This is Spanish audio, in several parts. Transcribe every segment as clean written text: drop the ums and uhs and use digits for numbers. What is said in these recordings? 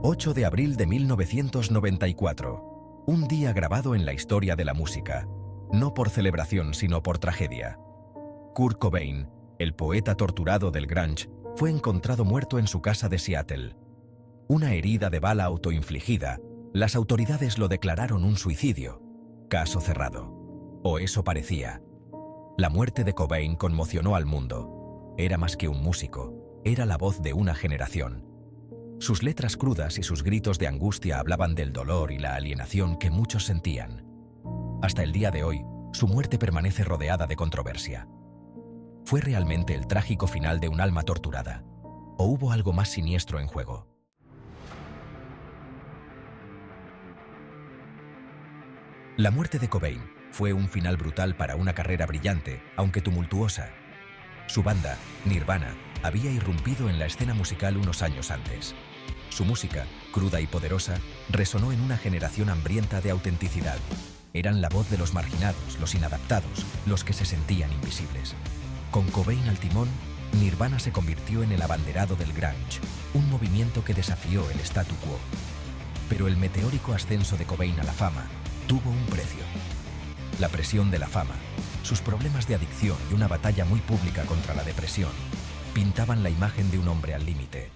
8 de abril de 1994. Un día grabado en la historia de la música, no por celebración sino por tragedia. Kurt Cobain, el poeta torturado del grunge, fue encontrado muerto en su casa de Seattle. Una herida de bala autoinfligida, las autoridades lo declararon un suicidio. Caso cerrado. O eso parecía. La muerte de Cobain conmocionó al mundo. Era más que un músico, era la voz de una generación. Sus letras crudas y sus gritos de angustia hablaban del dolor y la alienación que muchos sentían. Hasta el día de hoy, su muerte permanece rodeada de controversia. ¿Fue realmente el trágico final de un alma torturada? ¿O hubo algo más siniestro en juego? La muerte de Cobain fue un final brutal para una carrera brillante, aunque tumultuosa. Su banda, Nirvana, había irrumpido en la escena musical unos años antes. Su música, cruda y poderosa, resonó en una generación hambrienta de autenticidad. Eran la voz de los marginados, los inadaptados, los que se sentían invisibles. Con Cobain al timón, Nirvana se convirtió en el abanderado del grunge, un movimiento que desafió el statu quo. Pero el meteórico ascenso de Cobain a la fama tuvo un precio. La presión de la fama, sus problemas de adicción y una batalla muy pública contra la depresión pintaban la imagen de un hombre al límite.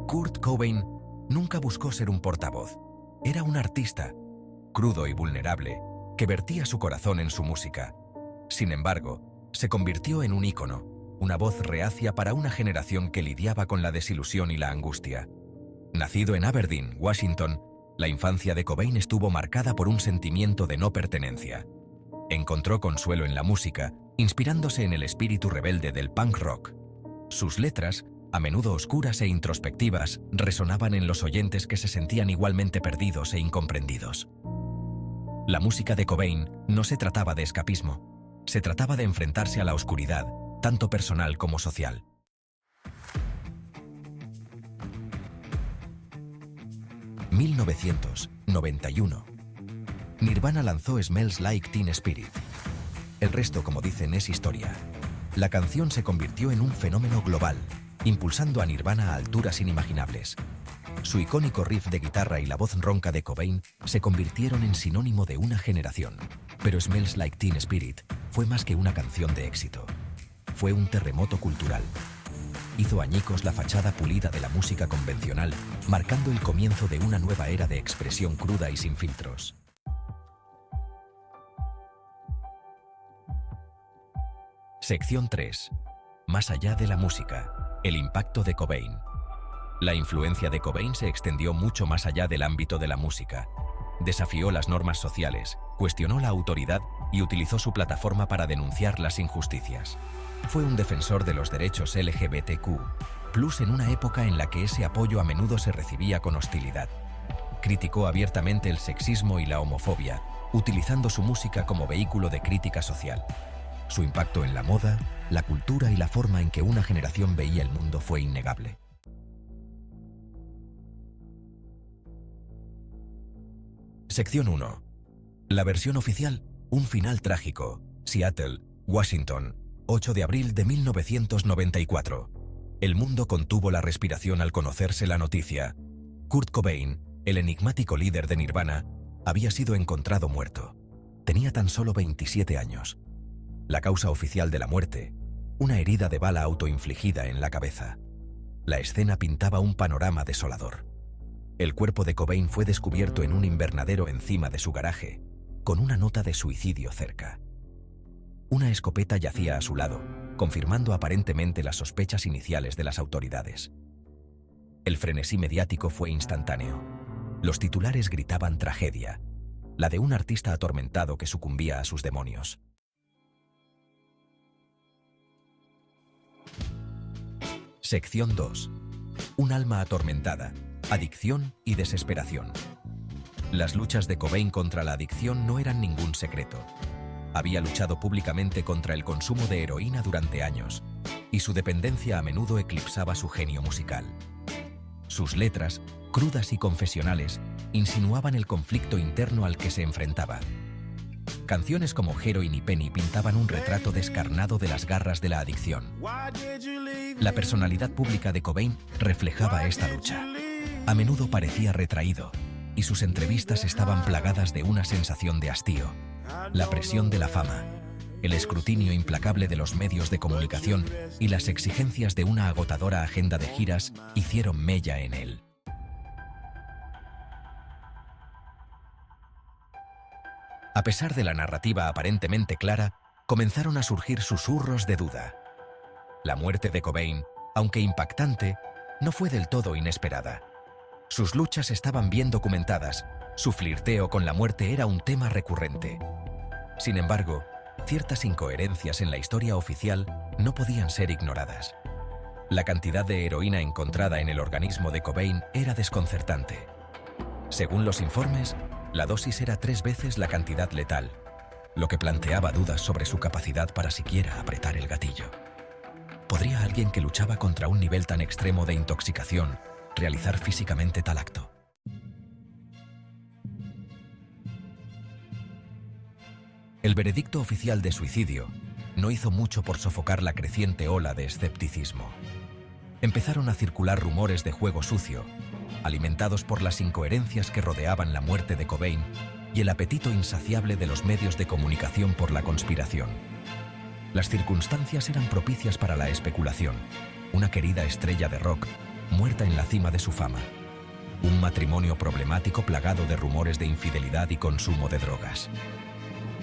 Kurt Cobain nunca buscó ser un portavoz. Era un artista, crudo y vulnerable, que vertía su corazón en su música. Sin embargo, se convirtió en un ícono, una voz reacia para una generación que lidiaba con la desilusión y la angustia. Nacido en Aberdeen, Washington, la infancia de Cobain estuvo marcada por un sentimiento de no pertenencia. Encontró consuelo en la música, inspirándose en el espíritu rebelde del punk rock. Sus letras, a menudo oscuras e introspectivas, resonaban en los oyentes que se sentían igualmente perdidos e incomprendidos. La música de Cobain no se trataba de escapismo, se trataba de enfrentarse a la oscuridad, tanto personal como social. (1991) Nirvana lanzó Smells Like Teen Spirit. El resto, como dicen, es historia. La canción se convirtió en un fenómeno global, impulsando a Nirvana a alturas inimaginables. Su icónico riff de guitarra y la voz ronca de Cobain se convirtieron en sinónimo de una generación. Pero Smells Like Teen Spirit fue más que una canción de éxito. Fue un terremoto cultural. Hizo añicos la fachada pulida de la música convencional, marcando el comienzo de una nueva era de expresión cruda y sin filtros. Sección 3. Más allá de la música, el impacto de Cobain. La influencia de Cobain se extendió mucho más allá del ámbito de la música. Desafió las normas sociales, cuestionó la autoridad y utilizó su plataforma para denunciar las injusticias. Fue un defensor de los derechos LGBTQ+, en una época en la que ese apoyo a menudo se recibía con hostilidad. Criticó abiertamente el sexismo y la homofobia, utilizando su música como vehículo de crítica social. Su impacto en la moda, la cultura y la forma en que una generación veía el mundo fue innegable. Sección 1. La versión oficial, un final trágico. Seattle, Washington, 8 de abril de 1994. El mundo contuvo la respiración al conocerse la noticia. Kurt Cobain, el enigmático líder de Nirvana, había sido encontrado muerto. Tenía tan solo 27 años. La causa oficial de la muerte, una herida de bala autoinfligida en la cabeza. La escena pintaba un panorama desolador. El cuerpo de Cobain fue descubierto en un invernadero encima de su garaje, con una nota de suicidio cerca. Una escopeta yacía a su lado, confirmando aparentemente las sospechas iniciales de las autoridades. El frenesí mediático fue instantáneo. Los titulares gritaban tragedia, la de un artista atormentado que sucumbía a sus demonios. Sección 2. Un alma atormentada, adicción y desesperación. Las luchas de Cobain contra la adicción no eran ningún secreto. Había luchado públicamente contra el consumo de heroína durante años, y su dependencia a menudo eclipsaba su genio musical. Sus letras, crudas y confesionales, insinuaban el conflicto interno al que se enfrentaba. Canciones como Heroin y Penny pintaban un retrato descarnado de las garras de la adicción. La personalidad pública de Cobain reflejaba esta lucha. A menudo parecía retraído, y sus entrevistas estaban plagadas de una sensación de hastío. La presión de la fama, el escrutinio implacable de los medios de comunicación y las exigencias de una agotadora agenda de giras hicieron mella en él. A pesar de la narrativa aparentemente clara, comenzaron a surgir susurros de duda. La muerte de Cobain, aunque impactante, no fue del todo inesperada. Sus luchas estaban bien documentadas, su flirteo con la muerte era un tema recurrente. Sin embargo, ciertas incoherencias en la historia oficial no podían ser ignoradas. La cantidad de heroína encontrada en el organismo de Cobain era desconcertante. Según los informes, la dosis era 3 veces la cantidad letal, lo que planteaba dudas sobre su capacidad para siquiera apretar el gatillo. ¿Podría alguien que luchaba contra un nivel tan extremo de intoxicación realizar físicamente tal acto? El veredicto oficial de suicidio no hizo mucho por sofocar la creciente ola de escepticismo. Empezaron a circular rumores de juego sucio, alimentados por las incoherencias que rodeaban la muerte de Cobain y el apetito insaciable de los medios de comunicación por la conspiración. Las circunstancias eran propicias para la especulación. Una querida estrella de rock, muerta en la cima de su fama. Un matrimonio problemático plagado de rumores de infidelidad y consumo de drogas.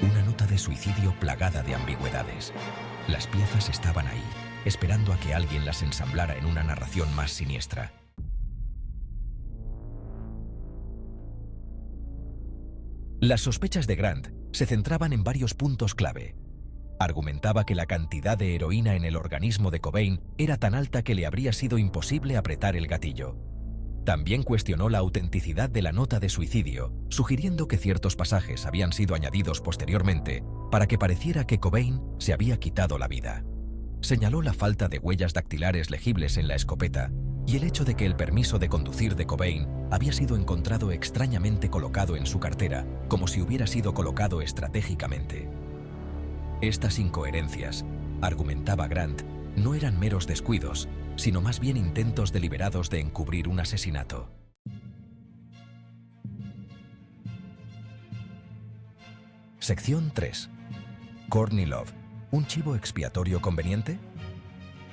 Una nota de suicidio plagada de ambigüedades. Las piezas estaban ahí, esperando a que alguien las ensamblara en una narración más siniestra. Las sospechas de Grant se centraban en varios puntos clave. Argumentaba que la cantidad de heroína en el organismo de Cobain era tan alta que le habría sido imposible apretar el gatillo. También cuestionó la autenticidad de la nota de suicidio, sugiriendo que ciertos pasajes habían sido añadidos posteriormente para que pareciera que Cobain se había quitado la vida. Señaló la falta de huellas dactilares legibles en la escopeta y el hecho de que el permiso de conducir de Cobain había sido encontrado extrañamente colocado en su cartera, como si hubiera sido colocado estratégicamente. Estas incoherencias, argumentaba Grant, no eran meros descuidos, sino más bien intentos deliberados de encubrir un asesinato. Sección 3. Courtney Love, ¿un chivo expiatorio conveniente?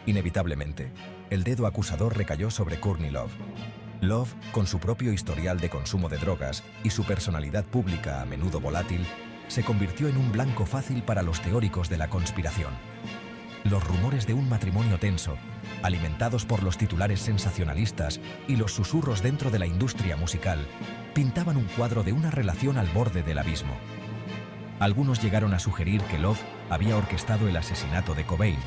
Inevitablemente, el dedo acusador recayó sobre Courtney Love. Love, con su propio historial de consumo de drogas y su personalidad pública a menudo volátil, se convirtió en un blanco fácil para los teóricos de la conspiración. Los rumores de un matrimonio tenso, alimentados por los titulares sensacionalistas y los susurros dentro de la industria musical, pintaban un cuadro de una relación al borde del abismo. Algunos llegaron a sugerir que Love había orquestado el asesinato de Cobain,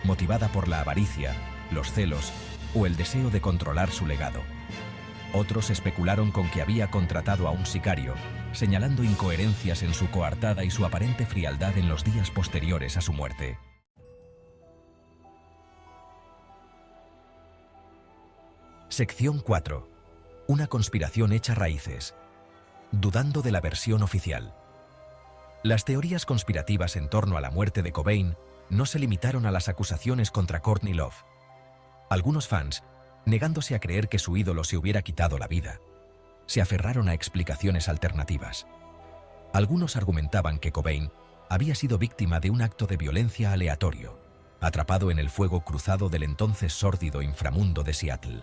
motivada por la avaricia, los celos o el deseo de controlar su legado. Otros especularon con que había contratado a un sicario, señalando incoherencias en su coartada y su aparente frialdad en los días posteriores a su muerte. Sección 4. Una conspiración hecha raíces. Dudando de la versión oficial. Las teorías conspirativas en torno a la muerte de Cobain no se limitaron a las acusaciones contra Courtney Love. Algunos fans, negándose a creer que su ídolo se hubiera quitado la vida, se aferraron a explicaciones alternativas. Algunos argumentaban que Cobain había sido víctima de un acto de violencia aleatorio, atrapado en el fuego cruzado del entonces sórdido inframundo de Seattle.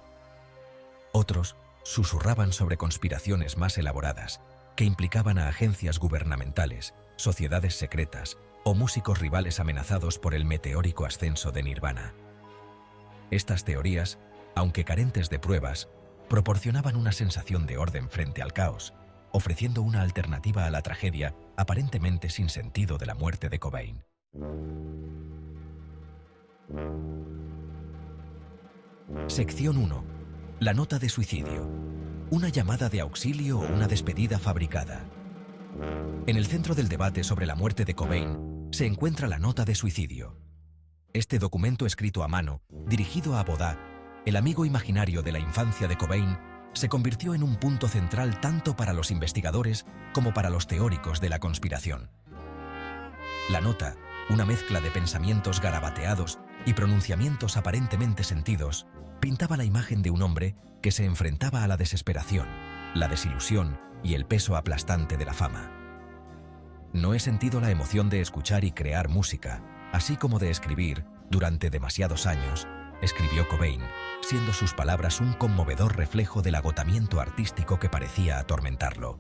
Otros susurraban sobre conspiraciones más elaboradas que implicaban a agencias gubernamentales, sociedades secretas o músicos rivales amenazados por el meteórico ascenso de Nirvana. Estas teorías, aunque carentes de pruebas, proporcionaban una sensación de orden frente al caos, ofreciendo una alternativa a la tragedia aparentemente sin sentido de la muerte de Cobain. Sección 1. La nota de suicidio. Una llamada de auxilio o una despedida fabricada. En el centro del debate sobre la muerte de Cobain se encuentra la nota de suicidio. Este documento escrito a mano, dirigido a Bodá, el amigo imaginario de la infancia de Cobain, se convirtió en un punto central tanto para los investigadores como para los teóricos de la conspiración. La nota, una mezcla de pensamientos garabateados y pronunciamientos aparentemente sentidos, pintaba la imagen de un hombre que se enfrentaba a la desesperación, la desilusión y el peso aplastante de la fama. No he sentido la emoción de escuchar y crear música, así como de escribir, durante demasiados años, escribió Cobain, siendo sus palabras un conmovedor reflejo del agotamiento artístico que parecía atormentarlo.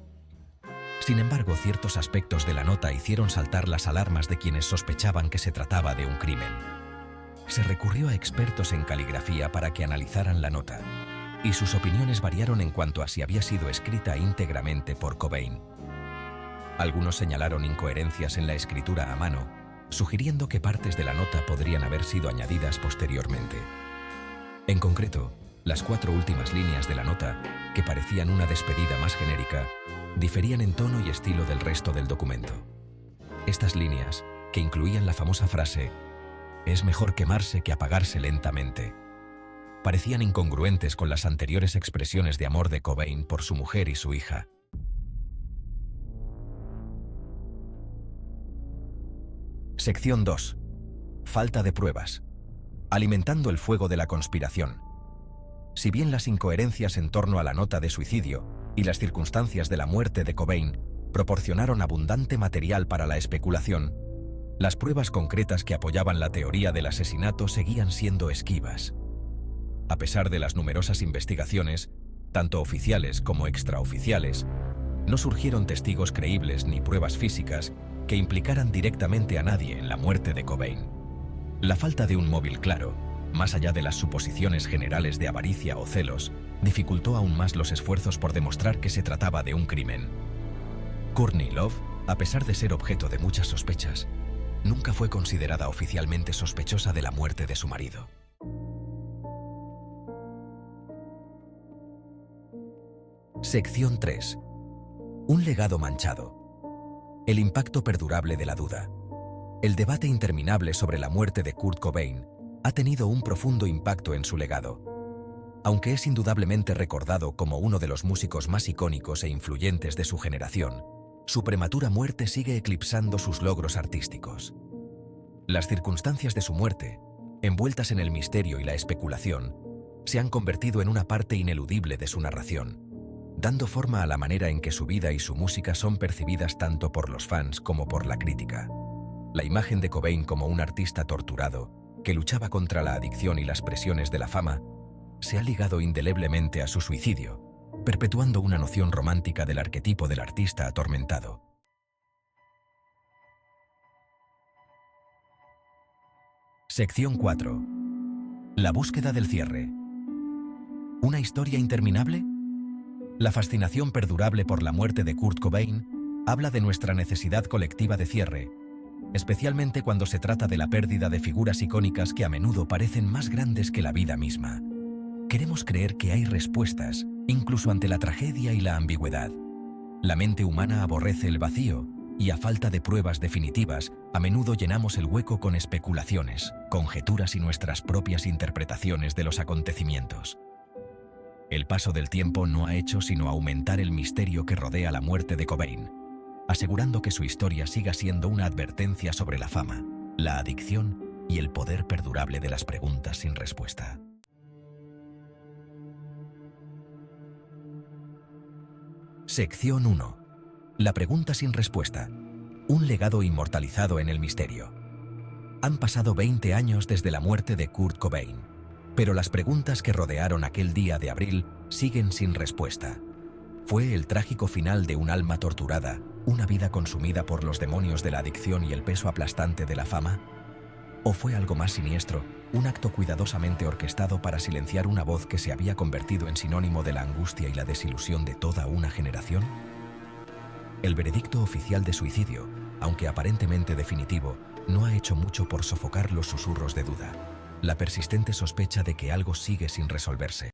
Sin embargo, ciertos aspectos de la nota hicieron saltar las alarmas de quienes sospechaban que se trataba de un crimen. Se recurrió a expertos en caligrafía para que analizaran la nota, y sus opiniones variaron en cuanto a si había sido escrita íntegramente por Cobain. Algunos señalaron incoherencias en la escritura a mano, sugiriendo que partes de la nota podrían haber sido añadidas posteriormente. En concreto, las 4 últimas líneas de la nota, que parecían una despedida más genérica, diferían en tono y estilo del resto del documento. Estas líneas, que incluían la famosa frase «Es mejor quemarse que apagarse lentamente», parecían incongruentes con las anteriores expresiones de amor de Cobain por su mujer y su hija. Sección 2. Falta de pruebas. Alimentando el fuego de la conspiración. Si bien las incoherencias en torno a la nota de suicidio y las circunstancias de la muerte de Cobain proporcionaron abundante material para la especulación, las pruebas concretas que apoyaban la teoría del asesinato seguían siendo esquivas. A pesar de las numerosas investigaciones, tanto oficiales como extraoficiales, no surgieron testigos creíbles ni pruebas físicas que implicaran directamente a nadie en la muerte de Cobain. La falta de un móvil claro, más allá de las suposiciones generales de avaricia o celos, dificultó aún más los esfuerzos por demostrar que se trataba de un crimen. Courtney Love, a pesar de ser objeto de muchas sospechas, nunca fue considerada oficialmente sospechosa de la muerte de su marido. Sección 3. Un legado manchado. El impacto perdurable de la duda. El debate interminable sobre la muerte de Kurt Cobain ha tenido un profundo impacto en su legado. Aunque es indudablemente recordado como uno de los músicos más icónicos e influyentes de su generación, su prematura muerte sigue eclipsando sus logros artísticos. Las circunstancias de su muerte, envueltas en el misterio y la especulación, se han convertido en una parte ineludible de su narración, dando forma a la manera en que su vida y su música son percibidas tanto por los fans como por la crítica. La imagen de Cobain como un artista torturado, que luchaba contra la adicción y las presiones de la fama, se ha ligado indeleblemente a su suicidio, perpetuando una noción romántica del arquetipo del artista atormentado. Sección 4. La búsqueda del cierre. ¿Una historia interminable? La fascinación perdurable por la muerte de Kurt Cobain habla de nuestra necesidad colectiva de cierre, especialmente cuando se trata de la pérdida de figuras icónicas que a menudo parecen más grandes que la vida misma. Queremos creer que hay respuestas, incluso ante la tragedia y la ambigüedad. La mente humana aborrece el vacío, y a falta de pruebas definitivas, a menudo llenamos el hueco con especulaciones, conjeturas y nuestras propias interpretaciones de los acontecimientos. El paso del tiempo no ha hecho sino aumentar el misterio que rodea la muerte de Cobain, asegurando que su historia siga siendo una advertencia sobre la fama, la adicción y el poder perdurable de las preguntas sin respuesta. Sección 1. La pregunta sin respuesta. Un legado inmortalizado en el misterio. Han pasado 20 años desde la muerte de Kurt Cobain, pero las preguntas que rodearon aquel día de abril siguen sin respuesta. ¿Fue el trágico final de un alma torturada, una vida consumida por los demonios de la adicción y el peso aplastante de la fama? ¿O fue algo más siniestro, un acto cuidadosamente orquestado para silenciar una voz que se había convertido en sinónimo de la angustia y la desilusión de toda una generación? El veredicto oficial de suicidio, aunque aparentemente definitivo, no ha hecho mucho por sofocar los susurros de duda, la persistente sospecha de que algo sigue sin resolverse.